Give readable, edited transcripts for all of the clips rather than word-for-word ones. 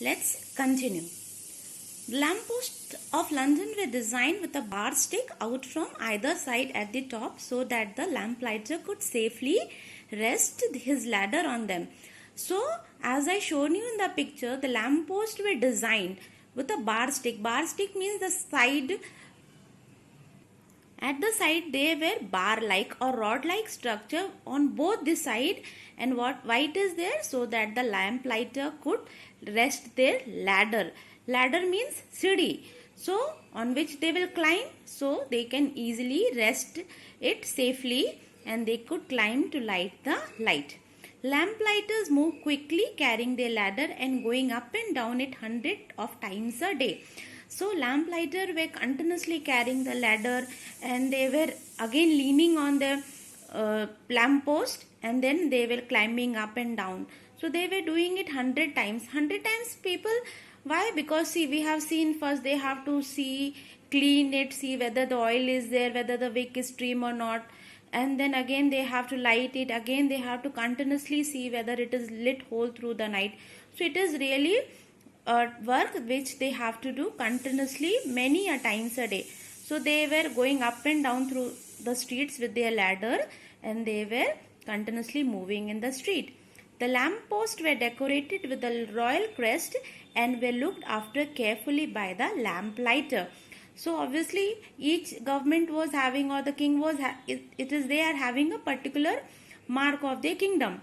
Let's continue. The lampposts of London were designed with a bar stick out from either side at the top so that the lamplighter could safely rest his ladder on them. So, as I shown you in the picture, the lampposts were designed with a bar stick. Bar stick means the side. At the side they were bar-like or rod-like structure on both the side, and why it is there? So that the lamplighter could rest their ladder. Ladder means sidi. So on which they will climb, so they can easily rest it safely and they could climb to light the light. Lamplighters move quickly carrying their ladder and going up and down it hundreds of times a day. So lamplighter were continuously carrying the ladder and they were again leaning on the lamppost and then they were climbing up and down. So they were doing it 100 times. 100 times people. Why? Because see, we have seen first they have to clean it, see whether the oil is there, whether the wick is trim or not. And then again they have to light it. Again they have to continuously see whether it is lit whole through the night. So it is really work which they have to do continuously many a times a day. So they were going up and down through the streets with their ladder and they were continuously moving in the street. The lampposts were decorated with the royal crest and were looked after carefully by the lamplighter. So obviously each government was having, or the king was they are having a particular mark of their kingdom.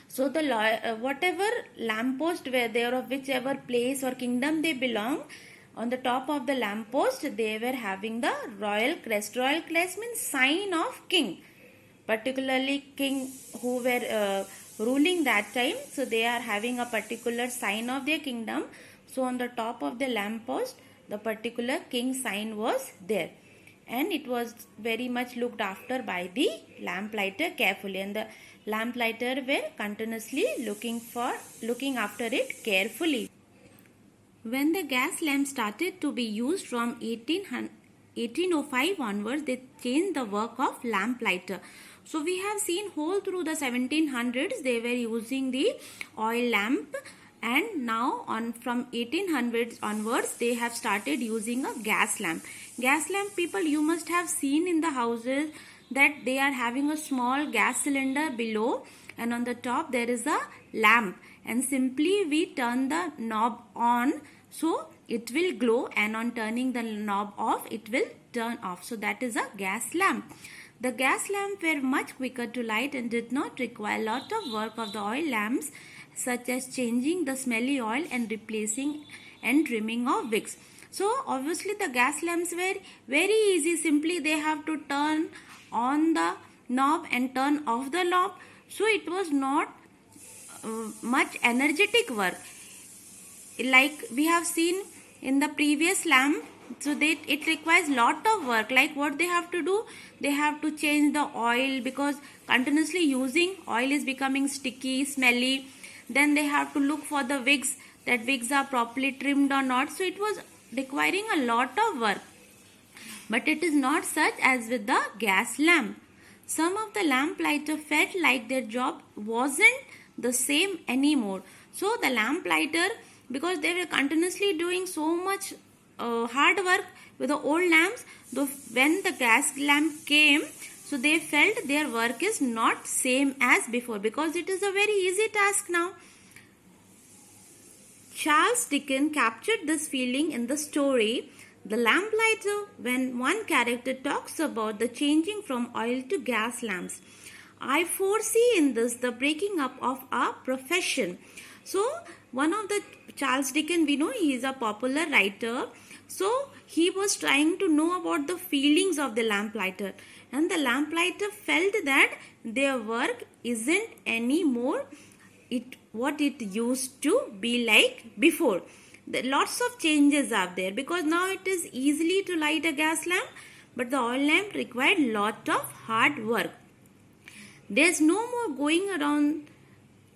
So the whatever lamppost were there of whichever place or kingdom they belong, on the top of the lamppost they were having the royal crest. Royal crest means sign of king, particularly king who were ruling that time. So they are having a particular sign of their kingdom. So on the top of the lamppost the particular king sign was there, and it was very much looked after by the lamplighter carefully, and the lamplighter were continuously looking after it carefully. When the gas lamp started to be used from 1805 onwards, they changed the work of lamplighter. So we have seen whole through the 1700s they were using the oil lamp, and now from 1800s onwards they have started using a gas lamp. Gas lamp, people, you must have seen in the houses that they are having a small gas cylinder below and on the top there is a lamp, and simply we turn the knob on so it will glow, and on turning the knob off it will turn off. So that is a gas lamp. The gas lamp were much quicker to light and did not require a lot of work of the oil lamps, such as changing the smelly oil and replacing and trimming of wicks. So obviously the gas lamps were very easy. Simply they have to turn on the knob and turn off the knob. So it was not much energetic work like we have seen in the previous lamp. So it requires lot of work. Like what they have to do, they have to change the oil because continuously using oil is becoming sticky, smelly. Then they have to look for the wicks, that wicks are properly trimmed or not. So it was requiring a lot of work. But it is not such as with the gas lamp. Some of the lamplighter felt like their job wasn't the same anymore. So the lamplighter, because they were continuously doing so much hard work with the old lamps, though when the gas lamp came, so they felt their work is not same as before because it is a very easy task now. Charles Dickens captured this feeling in the story The Lamplighter, when one character talks about the changing from oil to gas lamps. I foresee in this the breaking up of our profession. So one of the Charles Dickens, we know he is a popular writer. So he was trying to know about the feelings of the lamplighter, and the lamplighter felt that their work isn't anymore what it used to be like before. Lots of changes are there because now it is easily to light a gas lamp, but the oil lamp required lot of hard work. There's no more going around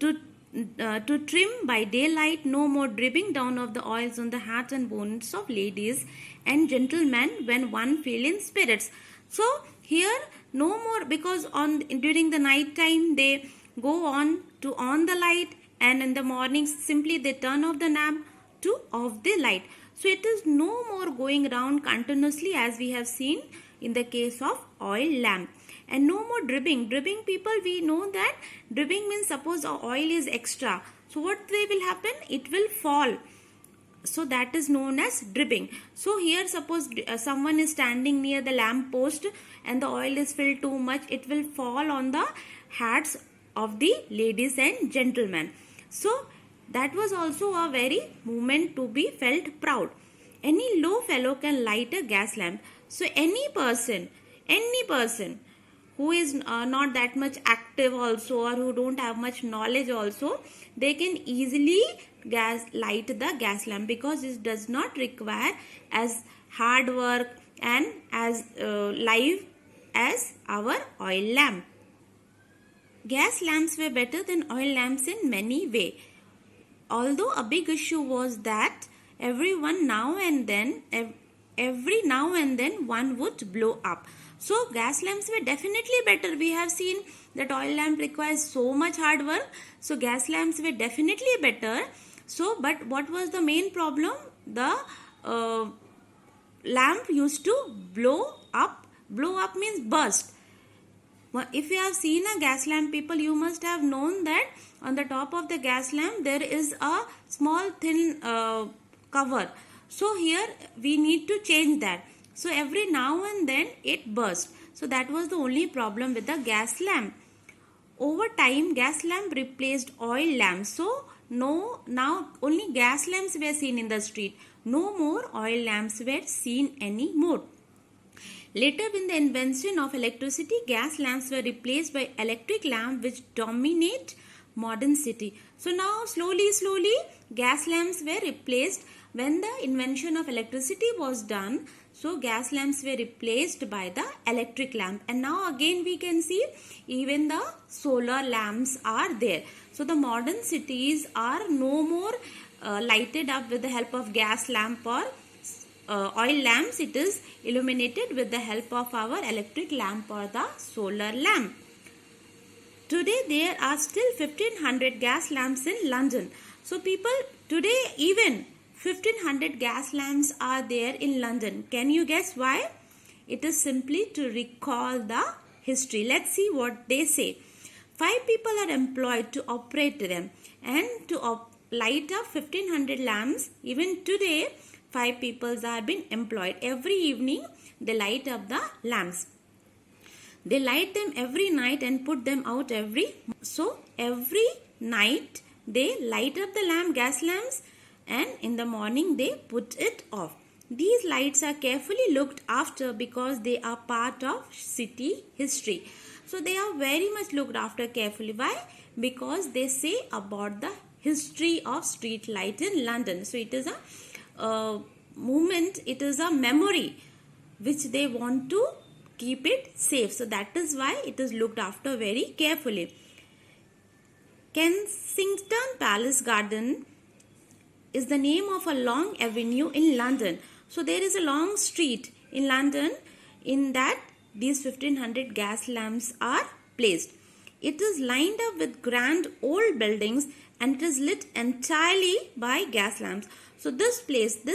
to trim by daylight, no more dripping down of the oils on the hats and bonnets of ladies and gentlemen when one feel in spirits. So here no more, because during the night time they go on to on the light and in the morning simply they turn off the lamp to off the light. So it is no more going round continuously as we have seen in the case of oil lamp. And no more dripping. Dripping, people, we know that dripping means suppose oil is extra. So what will happen? It will fall. So that is known as dripping. So here suppose someone is standing near the lamp post and the oil is filled too much, it will fall on the hats of the ladies and gentlemen. So that was also a very moment to be felt proud. Any low fellow can light a gas lamp. So any person who is not that much active also, or who don't have much knowledge also, they can easily light the gas lamp, because it does not require as hard work and as live as our oil lamp. Gas lamps were better than oil lamps in many ways. Although a big issue was that every now and then one would blow up. So gas lamps were definitely better. We have seen that oil lamp requires so much hard work. So gas lamps were definitely better. So, but what was the main problem? The lamp used to blow up. Blow up means burst. If you have seen a gas lamp, people, you must have known that on the top of the gas lamp there is a small thin cover. So here we need to change that. So every now and then it burst. So that was the only problem with the gas lamp. Over time, gas lamp replaced oil lamps. So now only gas lamps were seen in the street. No more oil lamps were seen anymore. Later, with the invention of electricity, gas lamps were replaced by electric lamps, which dominate modern city. So now slowly gas lamps were replaced. When the invention of electricity was done, so gas lamps were replaced by the electric lamp. And now again we can see even the solar lamps are there. So the modern cities are no more lighted up with the help of gas lamp or oil lamps. It is illuminated with the help of our electric lamp or the solar lamp. Today there are still 1500 gas lamps in London. So people, today even 1500 gas lamps are there in London. Can you guess why? It is simply to recall the history. Let's see what they say. 5 people are employed to operate them and to light up 1500 lamps. Even today 5 people are being employed. Every evening they light up the lamps. They light them every night and put them out every night they light up the lamp, gas lamps, and in the morning they put it off. These lights are carefully looked after because they are part of city history. So they are very much looked after carefully. Why? Because they say about the history of street light in London. So it is a movement, it is a memory which they want to keep it safe. So that is why it is looked after very carefully. Kensington Palace Garden is the name of a long avenue in London. So there is a long street in London, in that these 1500 gas lamps are placed. It is lined up with grand old buildings and it is lit entirely by gas lamps. So this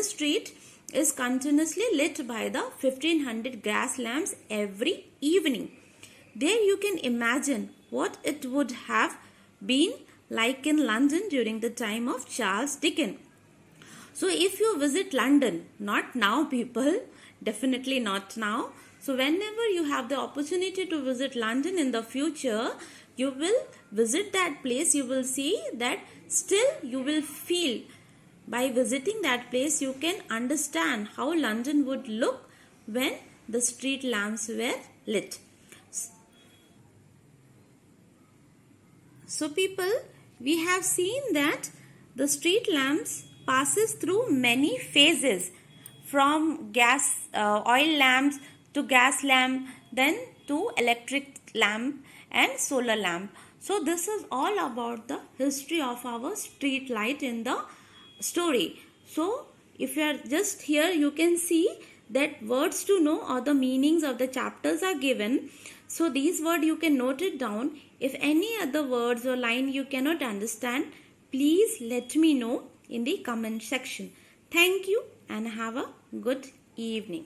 street is continuously lit by the 1500 gas lamps every evening. There you can imagine what it would have been like in London during the time of Charles Dickens. So if you visit London, not now people, definitely not now. So whenever you have the opportunity to visit London in the future, you will visit that place. You will see that still you will feel, by visiting that place you can understand how London would look when the street lamps were lit. So people, we have seen that the street lamps passes through many phases, from oil lamps to gas lamp, then to electric lamp and solar lamp. So this is all about the history of our street light in the story. So if you are just here, you can see that words to know or the meanings of the chapters are given. So these words you can note it down. If any other words or line you cannot understand, Please let me know in the comment section. Thank you and have a good evening.